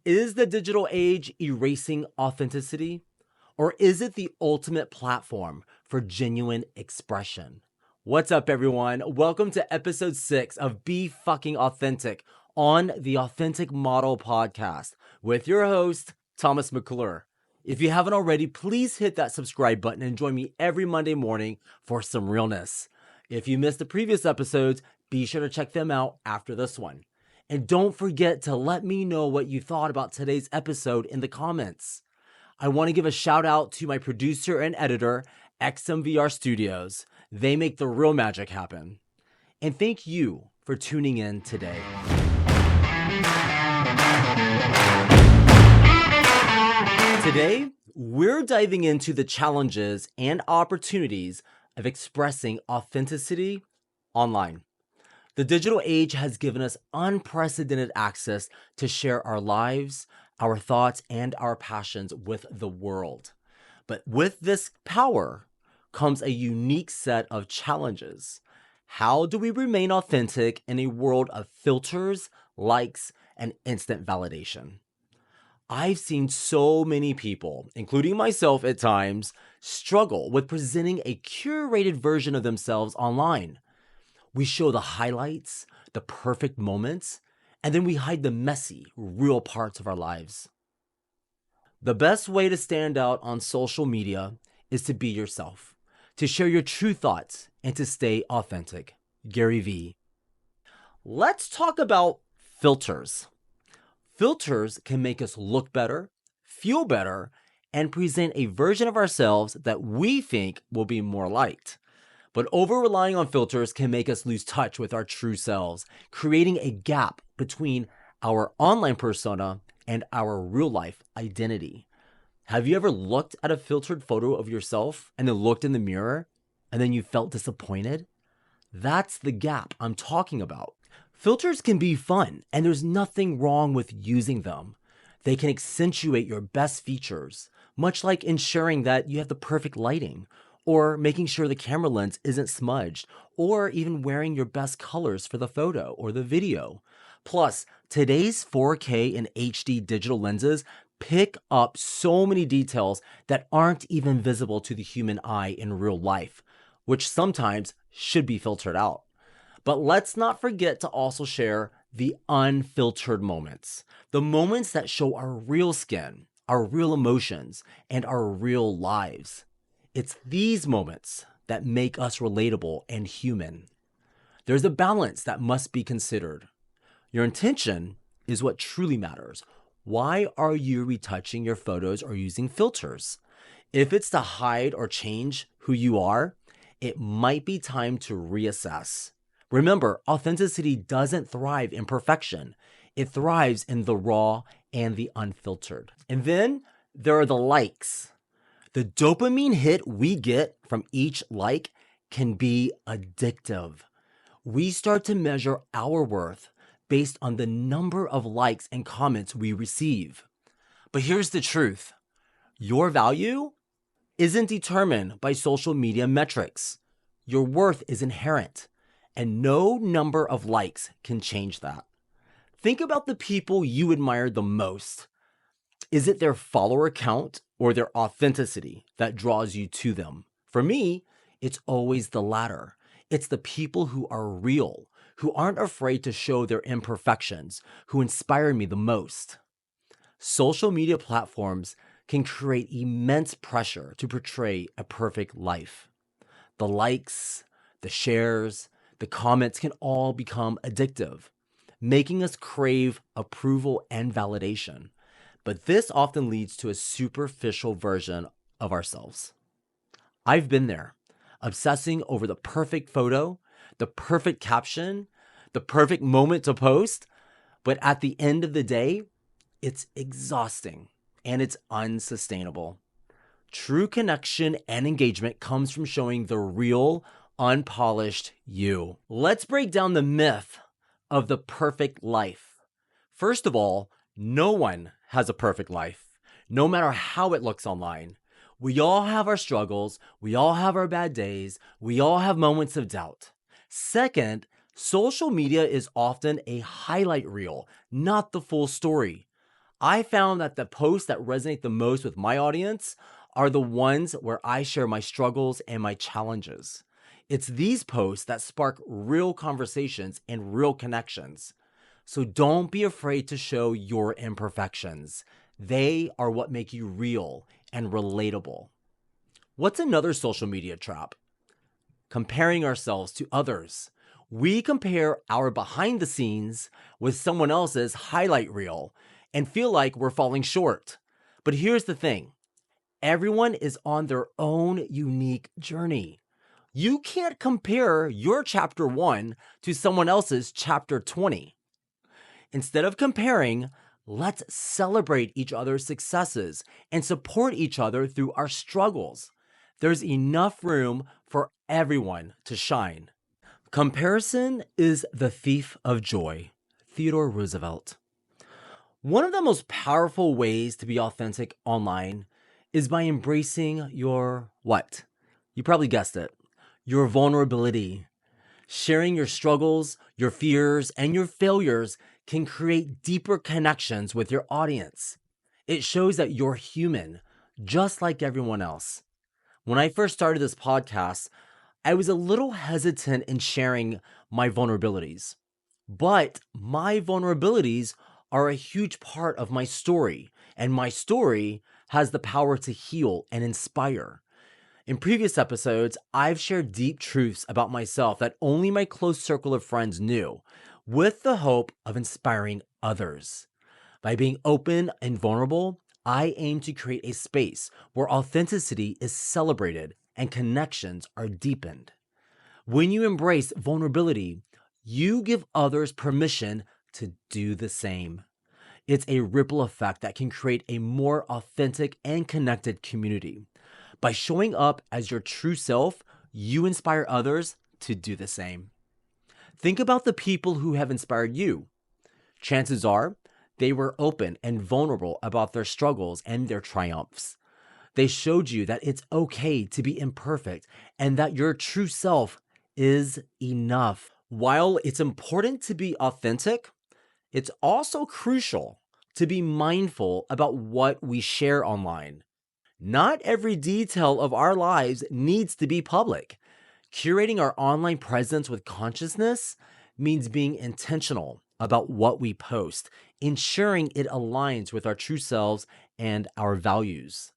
Is the digital age erasing authenticity? Or is it the ultimate platform for genuine expression? What's up, everyone? Welcome to episode 6 of Be Fucking Authentic on the Authentic Model Podcast with your host, Thomas McClure. If you haven't already, please hit that subscribe button and join me every Monday morning for some realness. If you missed the previous episodes, be sure to check them out after this one. And don't forget to let me know what you thought about today's episode in the comments. I want to give a shout out to my producer and editor, XMVRSTUDIOS. They make the real magic happen. And thank you for tuning in today. Today, we're diving into the challenges and opportunities of expressing authenticity online. The digital age has given us unprecedented access to share our lives, our thoughts, and our passions with the world. But with this power comes a unique set of challenges. How do we remain authentic in a world of filters, likes, and instant validation? I've seen so many people, including myself at times, struggle with presenting a curated version of themselves online. We show the highlights, the perfect moments, and then we hide the messy, real parts of our lives. The best way to stand out on social media is to be yourself, to share your true thoughts, and to stay authentic. Gary V. Let's talk about filters. Filters can make us look better, feel better, and present a version of ourselves that we think will be more liked. But over-relying on filters can make us lose touch with our true selves, creating a gap between our online persona and our real-life identity. Have you ever looked at a filtered photo of yourself and then looked in the mirror and then you felt disappointed? That's the gap I'm talking about. Filters can be fun, and there's nothing wrong with using them. They can accentuate your best features, much like ensuring that you have the perfect lighting, or making sure the camera lens isn't smudged, or even wearing your best colors for the photo or the video. Plus, today's 4K and HD digital lenses pick up so many details that aren't even visible to the human eye in real life, which sometimes should be filtered out. But let's not forget to also share the unfiltered moments, the moments that show our real skin, our real emotions, and our real lives. It's these moments that make us relatable and human. There's a balance that must be considered. Your intention is what truly matters. Why are you retouching your photos or using filters? If it's to hide or change who you are, it might be time to reassess. Remember, authenticity doesn't thrive in perfection. It thrives in the raw and the unfiltered. And then there are the likes. The dopamine hit we get from each like can be addictive. We start to measure our worth based on the number of likes and comments we receive. But here's the truth. Your value isn't determined by social media metrics. Your worth is inherent, and no number of likes can change that. Think about the people you admire the most. Is it their follower count or their authenticity that draws you to them? For me, it's always the latter. It's the people who are real, who aren't afraid to show their imperfections, who inspire me the most. Social media platforms can create immense pressure to portray a perfect life. The likes, the shares, the comments can all become addictive, making us crave approval and validation. But this often leads to a superficial version of ourselves. I've been there, obsessing over the perfect photo, the perfect caption, the perfect moment to post. But at the end of the day, it's exhausting and it's unsustainable. True connection and engagement comes from showing the real, unpolished you. Let's break down the myth of the perfect life. First of all, no one has a perfect life, no matter how it looks online. We all have our struggles, we all have our bad days, we all have moments of doubt. Second, social media is often a highlight reel, not the full story. I found that the posts that resonate the most with my audience are the ones where I share my struggles and my challenges. It's these posts that spark real conversations and real connections. So don't be afraid to show your imperfections. They are what make you real and relatable. What's another social media trap? Comparing ourselves to others. We compare our behind the scenes with someone else's highlight reel and feel like we're falling short. But here's the thing. Everyone is on their own unique journey. You can't compare your chapter 1 to someone else's chapter 20. Instead of comparing, let's celebrate each other's successes and support each other through our struggles. There's enough room for everyone to shine. Comparison is the thief of joy. Theodore Roosevelt. One of the most powerful ways to be authentic online is by embracing your what? You probably guessed it. Your vulnerability. Sharing your struggles, your fears, and your failures can create deeper connections with your audience. It shows that you're human, just like everyone else. When I first started this podcast, I was a little hesitant in sharing my vulnerabilities. But my vulnerabilities are a huge part of my story, and my story has the power to heal and inspire. In previous episodes, I've shared deep truths about myself that only my close circle of friends knew, with the hope of inspiring others. By being open and vulnerable, I aim to create a space where authenticity is celebrated and connections are deepened. When you embrace vulnerability, you give others permission to do the same. It's a ripple effect that can create a more authentic and connected community. By showing up as your true self, you inspire others to do the same. Think about the people who have inspired you. Chances are they were open and vulnerable about their struggles and their triumphs. They showed you that it's okay to be imperfect and that your true self is enough. While it's important to be authentic, it's also crucial to be mindful about what we share online. Not every detail of our lives needs to be public. Curating our online presence with consciousness means being intentional about what we post, ensuring it aligns with our true selves and our values.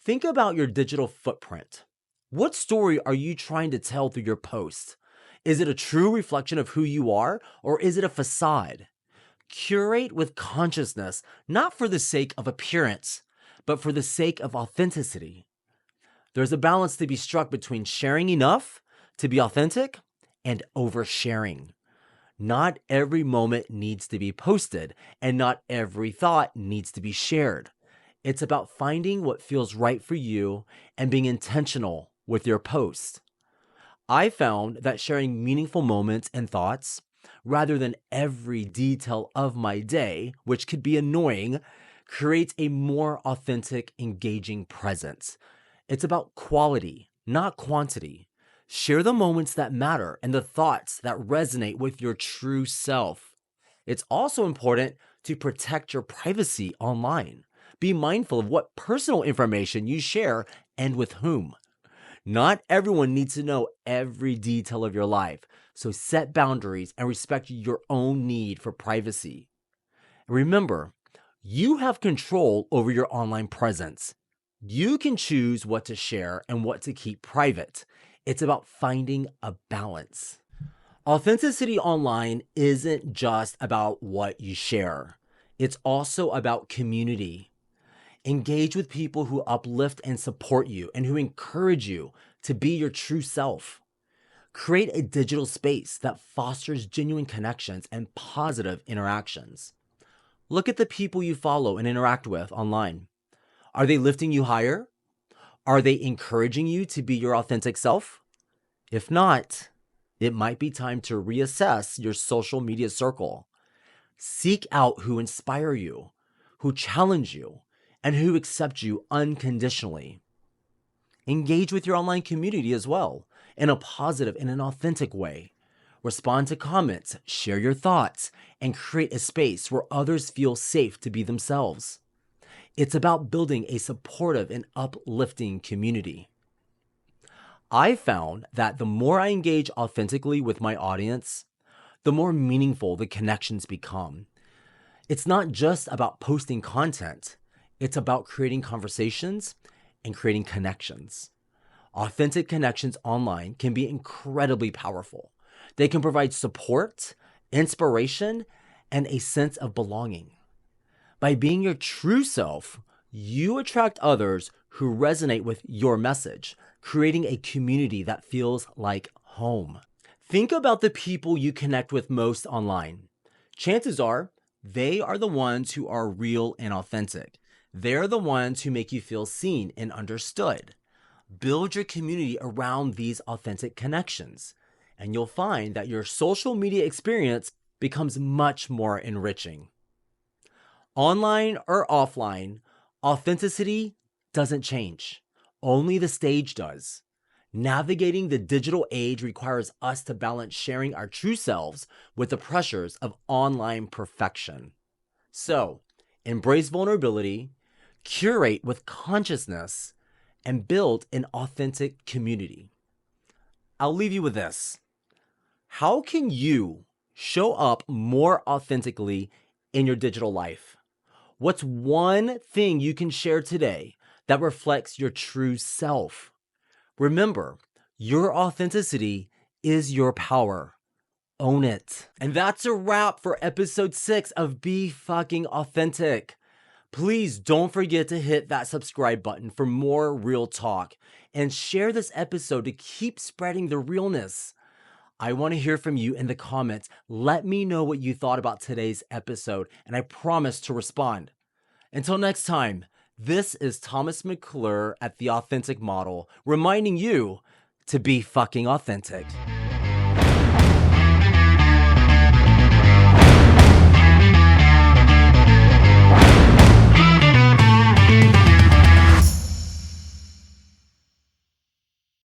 Think about your digital footprint. What story are you trying to tell through your posts? Is it a true reflection of who you are, or is it a facade? Curate with consciousness, not for the sake of appearance, but for the sake of authenticity. There's a balance to be struck between sharing enough to be authentic and oversharing. Not every moment needs to be posted, and not every thought needs to be shared. It's about finding what feels right for you and being intentional with your post. I found that sharing meaningful moments and thoughts, rather than every detail of my day, which could be annoying, creates a more authentic, engaging presence. It's about quality, not quantity. Share the moments that matter and the thoughts that resonate with your true self. It's also important to protect your privacy online. Be mindful of what personal information you share and with whom. Not everyone needs to know every detail of your life, so set boundaries and respect your own need for privacy. Remember, you have control over your online presence. You can choose what to share and what to keep private. It's about finding a balance. Authenticity online isn't just about what you share. It's also about community. Engage with people who uplift and support you and who encourage you to be your true self. Create a digital space that fosters genuine connections and positive interactions. Look at the people you follow and interact with online. Are they lifting you higher? Are they encouraging you to be your authentic self? If not, it might be time to reassess your social media circle. Seek out who inspire you, who challenge you, and who accept you unconditionally. Engage with your online community as well, in a positive and an authentic way. Respond to comments, share your thoughts, and create a space where others feel safe to be themselves. It's about building a supportive and uplifting community. I found that the more I engage authentically with my audience, the more meaningful the connections become. It's not just about posting content, it's about creating conversations and creating connections. Authentic connections online can be incredibly powerful. They can provide support, inspiration, and a sense of belonging. By being your true self, you attract others who resonate with your message, creating a community that feels like home. Think about the people you connect with most online. Chances are, they are the ones who are real and authentic. They're the ones who make you feel seen and understood. Build your community around these authentic connections, and you'll find that your social media experience becomes much more enriching. Online or offline, authenticity doesn't change. Only the stage does. Navigating the digital age requires us to balance sharing our true selves with the pressures of online perfection. So, embrace vulnerability, curate with consciousness, and build an authentic community. I'll leave you with this. How can you show up more authentically in your digital life? What's one thing you can share today that reflects your true self? Remember, your authenticity is your power. Own it. And that's a wrap for episode 6 of Be Fucking Authentic. Please don't forget to hit that subscribe button for more real talk and share this episode to keep spreading the realness. I want to hear from you in the comments. Let me know what you thought about today's episode, and I promise to respond. Until next time, this is Thomas McClure at The Authentic Model, reminding you to be fucking authentic.